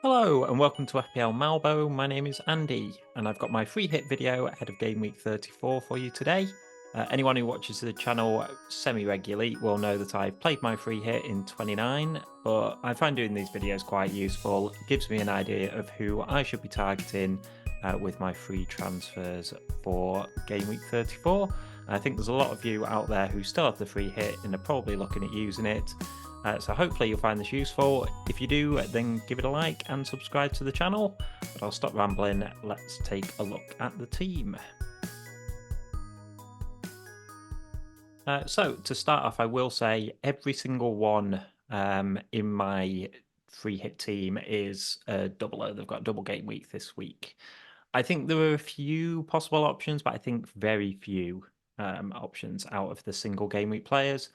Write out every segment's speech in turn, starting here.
Hello and welcome to FPL Malbo. My name is Andy and I've got my free hit video ahead of Game Week 34 for you today. Anyone who watches the channel semi-regularly will know that I've played my free hit in 29, but I find doing these videos quite useful. It gives me an idea of who I should be targeting with my free transfers for Game Week 34. I think there's a lot of you out there who still have the free hit and are probably looking at using it. So hopefully you'll find this useful. If you do, then give it a like and subscribe to the channel. But I'll stop rambling. Let's take a look at the team. So to start off, I will say every single one in my free hit team is a doubler. They've got a double game week this week. I think there are a few possible options, but I think very few options out of the single game week players.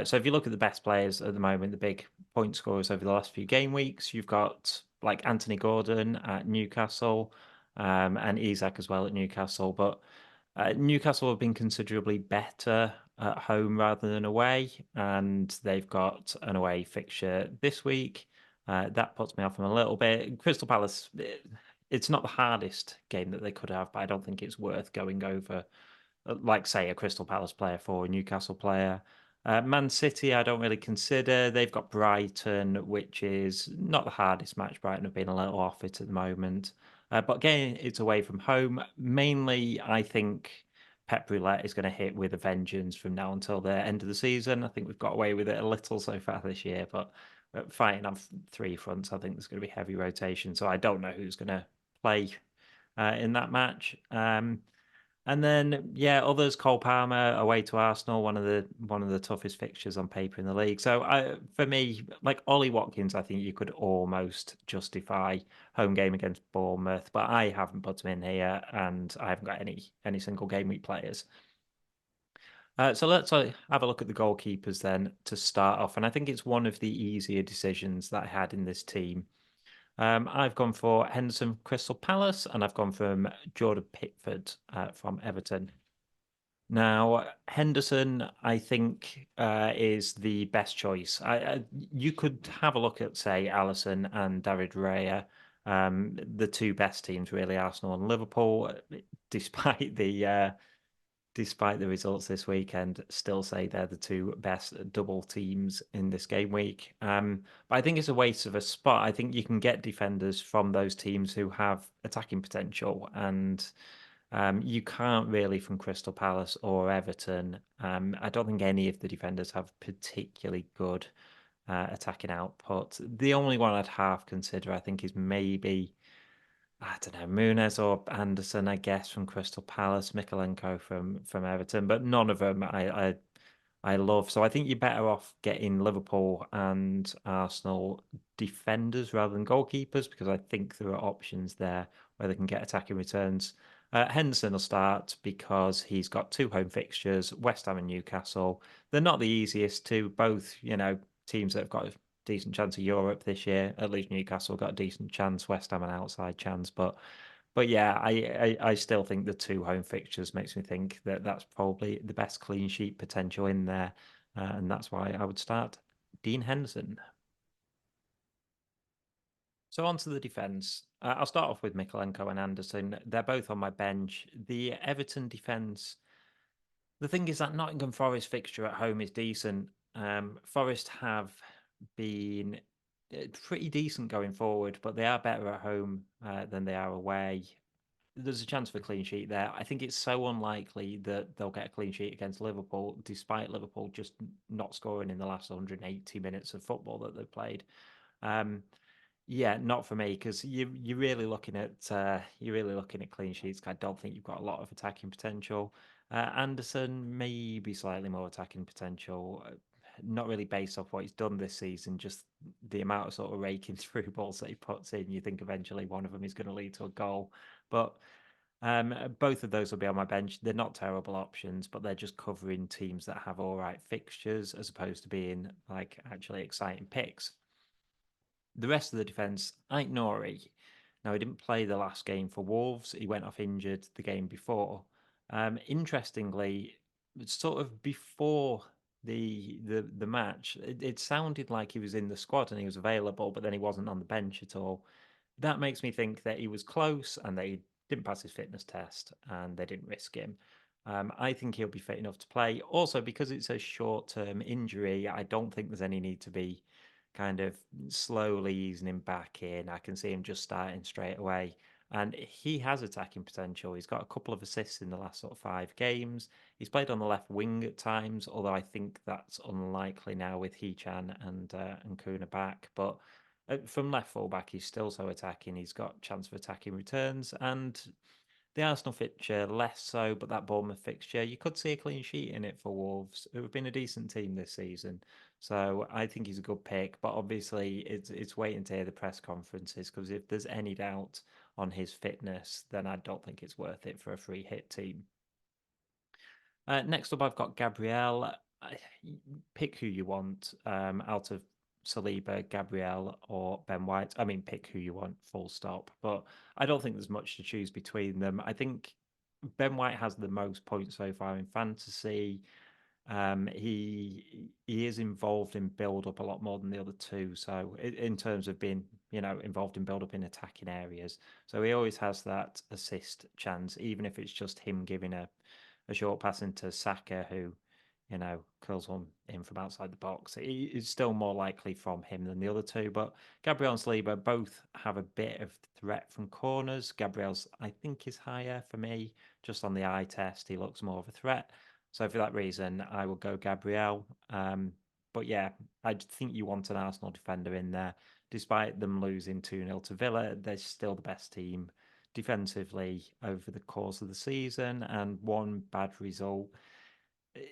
So if you look at the best players at the moment, the big point scorers over the last few game weeks, you've got like Anthony Gordon at Newcastle and Isak as well at Newcastle. But Newcastle have been considerably better at home rather than away, and they've got an away fixture this week. That puts me off them a little bit. Crystal Palace, it's not the hardest game that they could have, but I don't think it's worth going over, like, say, a Crystal Palace player for a Newcastle player. Man City, I don't really consider. They've got Brighton, which is not the hardest match. Brighton have been a little off it at the moment. But again, it's away from home. Mainly, I think Pep Roulette is going to hit with a vengeance from now until the end of the season. I think we've got away with it a little so far this year, but fighting on three fronts, I think there's going to be heavy rotation. So I don't know who's going to play in that match. And then, yeah, others, Cole Palmer away to Arsenal, one of the toughest fixtures on paper in the league. So for me, like Ollie Watkins, I think you could almost justify home game against Bournemouth, but I haven't put him in here, and I haven't got any single game week players. So let's have a look at the goalkeepers then to start off, and I think it's one of the easier decisions that I had in this team. I've gone for Henderson from Crystal Palace, and I've gone from Jordan Pickford from Everton. Now, Henderson, I think, is the best choice. You could have a look at, say, Allison and David Raya, the two best teams, really, Arsenal and Liverpool, despite the results this weekend, still say they're the two best double teams in this game week. But I think it's a waste of a spot. I think you can get defenders from those teams who have attacking potential, and you can't really from Crystal Palace or Everton. I don't think any of the defenders have particularly good attacking output. The only one I'd half consider, I think, is maybe, I don't know, Muniz or Anderson, I guess, from Crystal Palace, Mikalenko from Everton, but none of them I love. So I think you're better off getting Liverpool and Arsenal defenders rather than goalkeepers, because I think there are options there where they can get attacking returns. Henderson will start because he's got two home fixtures, West Ham and Newcastle. They're not the easiest to both, teams that have got a decent chance of Europe this year. At least Newcastle got a decent chance, West Ham an outside chance, but yeah, I still think the two home fixtures makes me think that that's probably the best clean sheet potential in there, and that's why I would start Dean Henderson. So on to the defence. I'll start off with Mikalenko and Anderson. They're both on my bench. The Everton defence. The thing is that Nottingham Forest fixture at home is decent. Forest have been pretty decent going forward, but they are better at home than they are away. There's a chance for a clean sheet there. I think it's so unlikely that they'll get a clean sheet against Liverpool, despite Liverpool just not scoring in the last 180 minutes of football that they've played. Um, yeah, not for me, because you're really looking at clean sheets. I don't think you've got a lot of attacking potential. Anderson maybe slightly more attacking potential. Not really based off what he's done this season, just the amount of sort of raking through balls that he puts in. You think eventually one of them is going to lead to a goal, but both of those will be on my bench. They're not terrible options, but they're just covering teams that have all right fixtures as opposed to being like actually exciting picks. The rest of the defence, Ait Nouri. Now, he didn't play the last game for Wolves. He went off injured the game before. Interestingly, sort of before the match, it sounded like he was in the squad and he was available, but then he wasn't on the bench at all. That makes me think that he was close and they didn't pass his fitness test and they didn't risk him. I think he'll be fit enough to play. Also, because it's a short-term injury, I don't think there's any need to be kind of slowly easing him back in. I can see him just starting straight away. And he has attacking potential. He's got a couple of assists in the last sort of 5 games. He's played on the left wing at times, although I think that's unlikely now with Hee-chan and Kuna back. But from left full back, he's still so attacking. He's got chance for attacking returns, and the Arsenal fixture less so, but that Bournemouth fixture, you could see a clean sheet in it for Wolves, who have been a decent team this season. So I think he's a good pick, but obviously it's waiting to hear the press conferences because if there's any doubt on his fitness, then I don't think it's worth it for a free hit team. Next up, I've got Gabriel. Pick who you want out of Saliba, Gabriel, or Ben White. I mean, pick who you want, full stop. But I don't think there's much to choose between them. I think Ben White has the most points so far in fantasy. He is involved in build up a lot more than the other two. So in terms of being, involved in build up in attacking areas, so he always has that assist chance, even if it's just him giving a short pass into Saka, who, curls one in from outside the box. It's still more likely from him than the other two. But Gabriel and Saliba both have a bit of threat from corners. Gabriel's, I think, is higher for me. Just on the eye test, he looks more of a threat. So for that reason, I will go Gabriel. But yeah, I think you want an Arsenal defender in there. Despite them losing 2-0 to Villa, they're still the best team defensively over the course of the season, and one bad result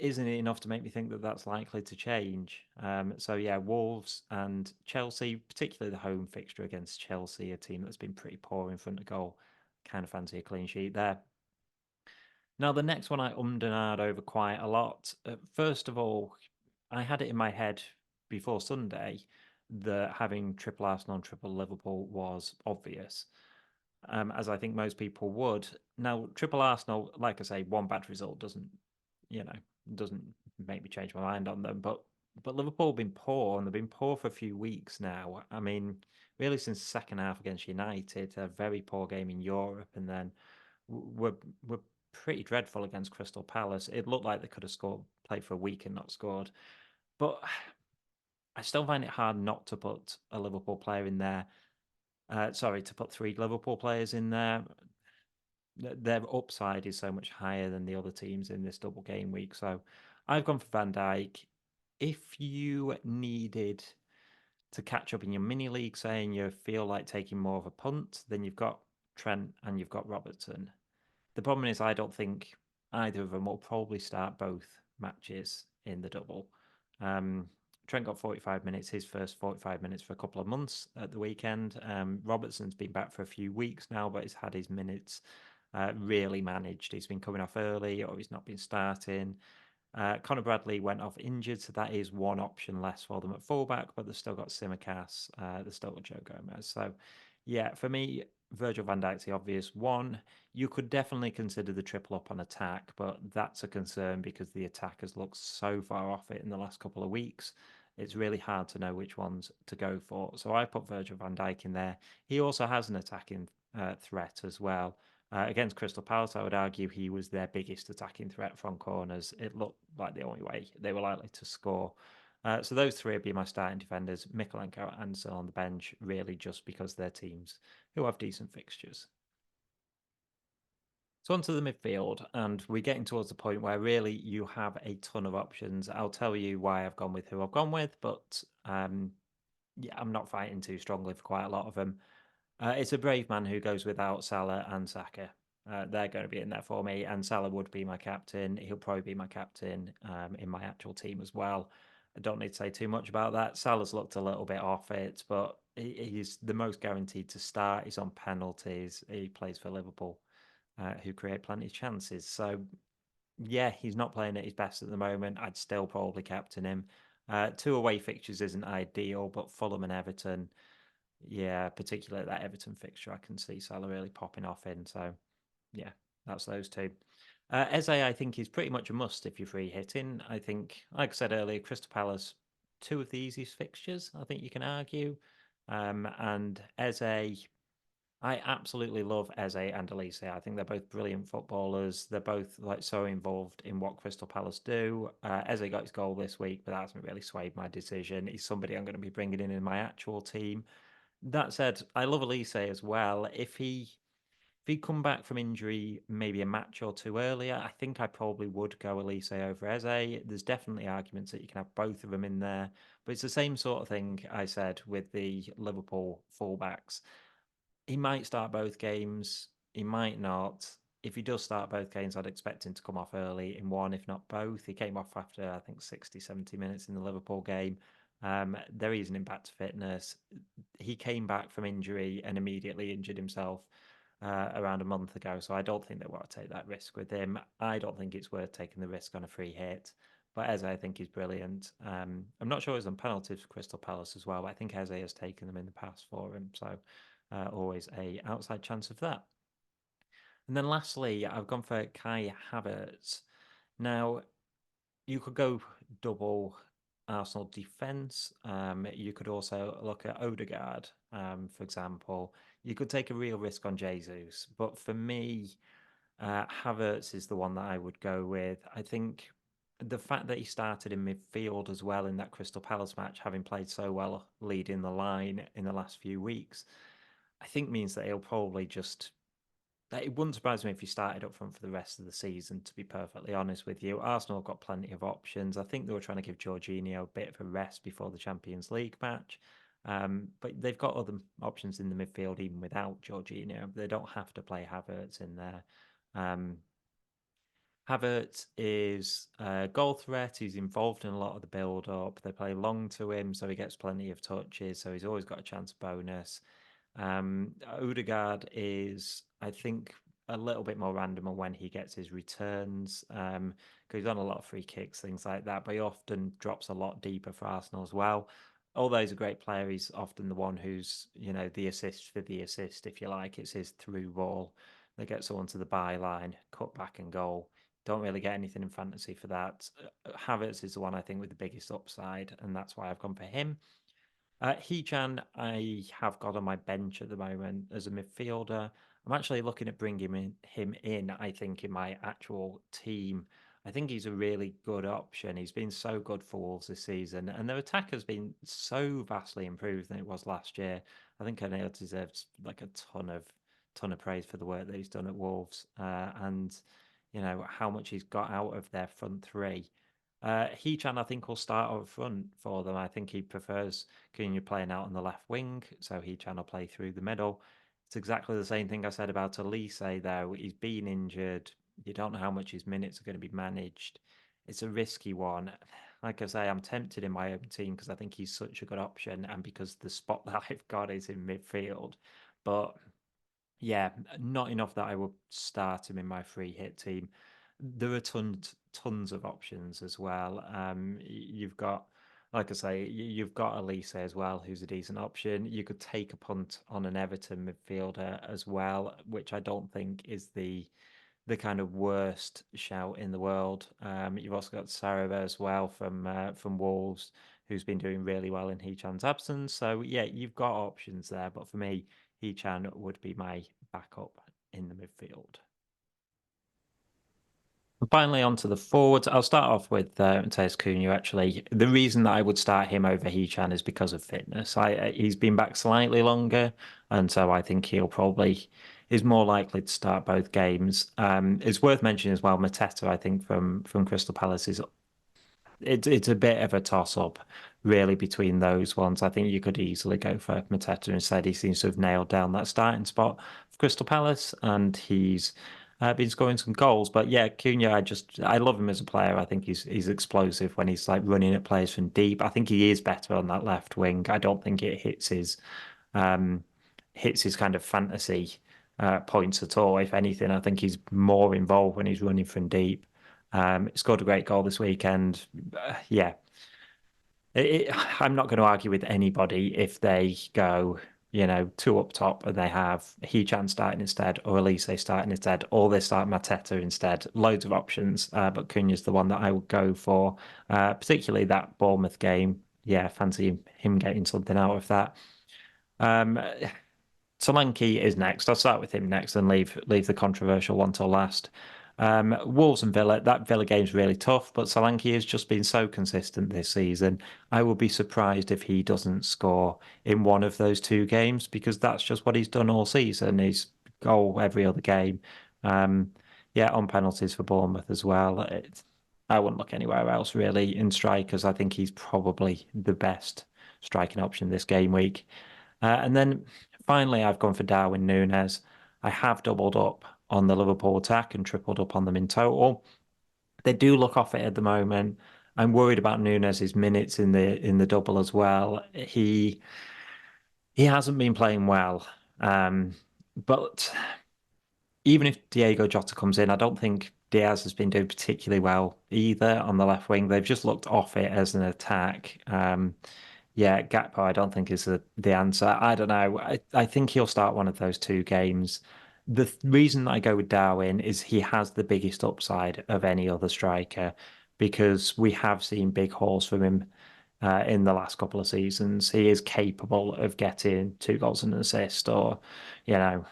isn't it enough to make me think that that's likely to change. So yeah, Wolves and Chelsea, particularly the home fixture against Chelsea, a team that's been pretty poor in front of goal. Kind of fancy a clean sheet there. Now, the next one I ummed and ahed over quite a lot. First of all, I had it in my head before Sunday that having triple Arsenal and triple Liverpool was obvious, as I think most people would. Now, triple Arsenal, like I say, one bad result you know, doesn't make me change my mind on them. But Liverpool have been poor, and they've been poor for a few weeks now. I mean, really since the second half against United, a very poor game in Europe, and then were pretty dreadful against Crystal Palace. It looked like they could have scored, played for a week and not scored. But I still find it hard not to put a Liverpool player in there. Sorry, to put 3 Liverpool players in there. Their upside is so much higher than the other teams in this double game week. So I've gone for Van Dijk. If you needed to catch up in your mini league, saying you feel like taking more of a punt, then you've got Trent and you've got Robertson. The problem is, I don't think either of them will probably start both matches in the double. Trent got 45 minutes, his first 45 minutes for a couple of months at the weekend. Robertson's been back for a few weeks now, but he's had his minutes really managed. He's been coming off early or he's not been starting. Conor Bradley went off injured, so that is one option less for them at fullback, but they've still got Simicast, they've still got Joe Gomez. So, yeah, for me, Virgil van Dijk's the obvious one. You could definitely consider the triple up on attack, but that's a concern because the attack has looked so far off it in the last couple of weeks. It's really hard to know which ones to go for. So I put Virgil van Dijk in there. He also has an attacking threat as well. Against Crystal Palace, I would argue he was their biggest attacking threat from corners. It looked like the only way they were likely to score. So those 3 would be my starting defenders. Mykolenko and Ansel on the bench, really just because they're teams who have decent fixtures. So onto the midfield, and we're getting towards the point where really you have a ton of options. I'll tell you why I've gone with who I've gone with, but yeah, I'm not fighting too strongly for quite a lot of them. It's a brave man who goes without Salah and Saka. They're going to be in there for me, and Salah would be my captain. He'll probably be my captain in my actual team as well. I don't need to say too much about that. Salah's looked a little bit off it, but he's the most guaranteed to start. He's on penalties. He plays for Liverpool, who create plenty of chances. So, yeah, he's not playing at his best at the moment. I'd still probably captain him. 2 away fixtures isn't ideal, but Fulham and Everton, yeah, particularly that Everton fixture, I can see Salah really popping off in. So, yeah, that's those 2. Eze, I think, is pretty much a must if you're free hitting. I think, like I said earlier, Crystal Palace, two of the easiest fixtures, I think you can argue. And Eze, I absolutely love Eze and Elise. I think they're both brilliant footballers. They're both like so involved in what Crystal Palace do. Eze got his goal this week, but that hasn't really swayed my decision. He's somebody I'm going to be bringing in my actual team. That said, I love Elise as well. If he'd come back from injury maybe a match or two earlier, I think I probably would go Elise over Eze. There's definitely arguments that you can have both of them in there, but it's the same sort of thing I said with the Liverpool fullbacks. He might start both games, he might not. If he does start both games, I'd expect him to come off early in one, if not both. He came off after, I think, 60, 70 minutes in the Liverpool game. There is an impact to fitness. He came back from injury and immediately injured himself around a month ago. So I don't think they want to take that risk with him. I don't think it's worth taking the risk on a free hit. But Eze, I think, is brilliant. I'm not sure he's on penalties for Crystal Palace as well. But I think Eze has taken them in the past for him. So always a outside chance of that. And then lastly, I've gone for Kai Havertz. Now, you could go double Arsenal defence. You could also look at Odegaard, for example. You could take a real risk on Jesus, but for me, Havertz is the one that I would go with. I think the fact that he started in midfield as well in that Crystal Palace match, having played so well leading the line in the last few weeks, I think means that he'll probably just it wouldn't surprise me if he started up front for the rest of the season, to be perfectly honest with you. Arsenal have got plenty of options. I think they were trying to give Jorginho a bit of a rest before the Champions League match. But they've got other options in the midfield even without Jorginho. They don't have to play Havertz in there. Havertz is a goal threat. He's involved in a lot of the build up. They play long to him, so he gets plenty of touches. So he's always got a chance bonus. Odegaard is, I think, a little bit more random on when he gets his returns because he's on a lot of free kicks, things like that. But he often drops a lot deeper for Arsenal as well. Although he's a great player, he's often the one who's, the assist for the assist, if you like. It's his through ball that gets someone to the byline, cut back and goal. Don't really get anything in fantasy for that. Havertz is the one I think with the biggest upside, and that's why I've gone for him. Hee-chan, I have got on my bench at the moment as a midfielder. I'm actually looking at bringing him in, I think, in my actual team. I think he's a really good option. He's been so good for Wolves this season, and their attack has been so vastly improved than it was last year. I think O'Neill deserves like a ton of praise for the work that he's done at Wolves, and how much he's got out of their front three. Hee-chan, I think, will start up front for them. I think he prefers Cunha playing out on the left wing, so Hee-chan will play through the middle. It's exactly the same thing I said about Elise, though. He's been injured. You don't know how much his minutes are going to be managed. It's a risky one. Like I say, I'm tempted in my own team because I think he's such a good option and because the spot that I've got is in midfield. But yeah, not enough that I will start him in my free hit team. There are tons of options as well. You've got, like I say, you've got Elise as well, who's a decent option. You could take a punt on an Everton midfielder as well, which I don't think is the kind of worst shout in the world. You've also got Sarabia as well from Wolves, who's been doing really well in Hee-chan's absence. So yeah, you've got options there, but for me, Hee-chan would be my backup in the midfield. And finally, onto the forwards. I'll start off with Mateus Cunha. Actually, the reason that I would start him over Hee-chan is because of fitness. He's been back slightly longer, and so I think he'll probably is more likely to start both games. It's worth mentioning as well. Mateta, I think from Crystal Palace is it's a bit of a toss up, really, between those ones. I think you could easily go for Mateta instead. He seems to have nailed down that starting spot for Crystal Palace, and he's been scoring some goals. But yeah, Cunha, I love him as a player. I think he's explosive when he's like running at players from deep. I think he is better on that left wing. I don't think it um, hits his kind of fantasy points at all. If anything, I think he's more involved when he's running from deep. Scored a great goal this weekend. Yeah, I'm not going to argue with anybody if they go two up top and they have He-Chan starting instead, or Elise starting instead, or they start Mateta instead. Loads of options, but Cunha's the one that I would go for, particularly that Bournemouth game. Yeah, fancy him getting something out of that. Um, Solanke is next. I'll start with him next and leave the controversial one till last. Wolves and Villa, that Villa game's really tough, but Solanke has just been so consistent this season. I would be surprised if he doesn't score in one of those two games because that's just what he's done all season. He's goal every other game. Um, yeah, on penalties for Bournemouth as well. I wouldn't look anywhere else really in strikers. I think he's probably the best striking option this game week. And then finally, I've gone for Darwin Núñez. I have doubled up on the Liverpool attack and tripled up on them in total. They do look off it at the moment. I'm worried about Núñez's minutes in the double as well. He hasn't been playing well. But even if Diego Jota comes in, I don't think Diaz has been doing particularly well either on the left wing. They've just looked off it as an attack. Yeah, Gakpo, I don't think is the answer. I don't know. I think he'll start one of those two games. The reason I go with Darwin is he has the biggest upside of any other striker because we have seen big hauls from him in the last couple of seasons. He is capable of getting 2 goals and an assist or, you know,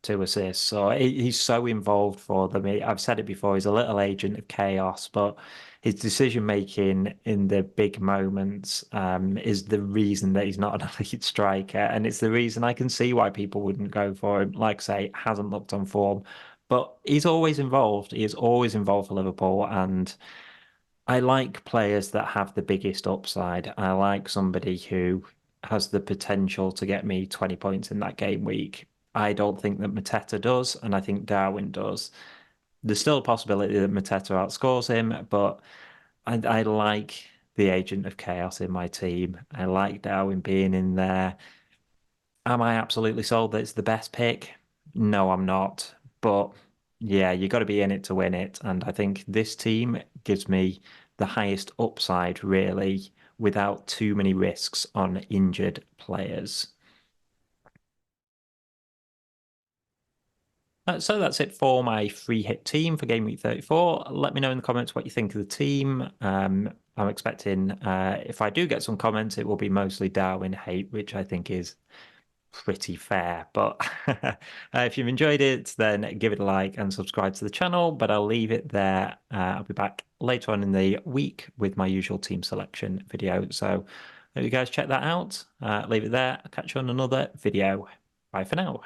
2 assists. So he's so involved for them. I've said it before, he's a little agent of chaos, but his decision making in the big moments is the reason that he's not an elite striker. And it's the reason I can see why people wouldn't go for him. Like I say, hasn't looked on form, but he's always involved. He is always involved for Liverpool. And I like players that have the biggest upside. I like somebody who has the potential to get me 20 points in that game week. I don't think that Mateta does, and I think Darwin does. There's still a possibility that Mateta outscores him, but I like the agent of chaos in my team. I like Darwin being in there. Am I absolutely sold that it's the best pick? No, I'm not. But yeah, you got to be in it to win it. And I think this team gives me the highest upside, really, without too many risks on injured players. So that's it for my free hit team for Game Week 34. Let me know in the comments what you think of the team. I'm expecting, if I do get some comments, it will be mostly Darwin hate, which I think is pretty fair. But if you've enjoyed it, then give it a like and subscribe to the channel. But I'll leave it there. I'll be back later on in the week with my usual team selection video. So hope you guys check that out. Leave it there. I'll catch you on another video. Bye for now.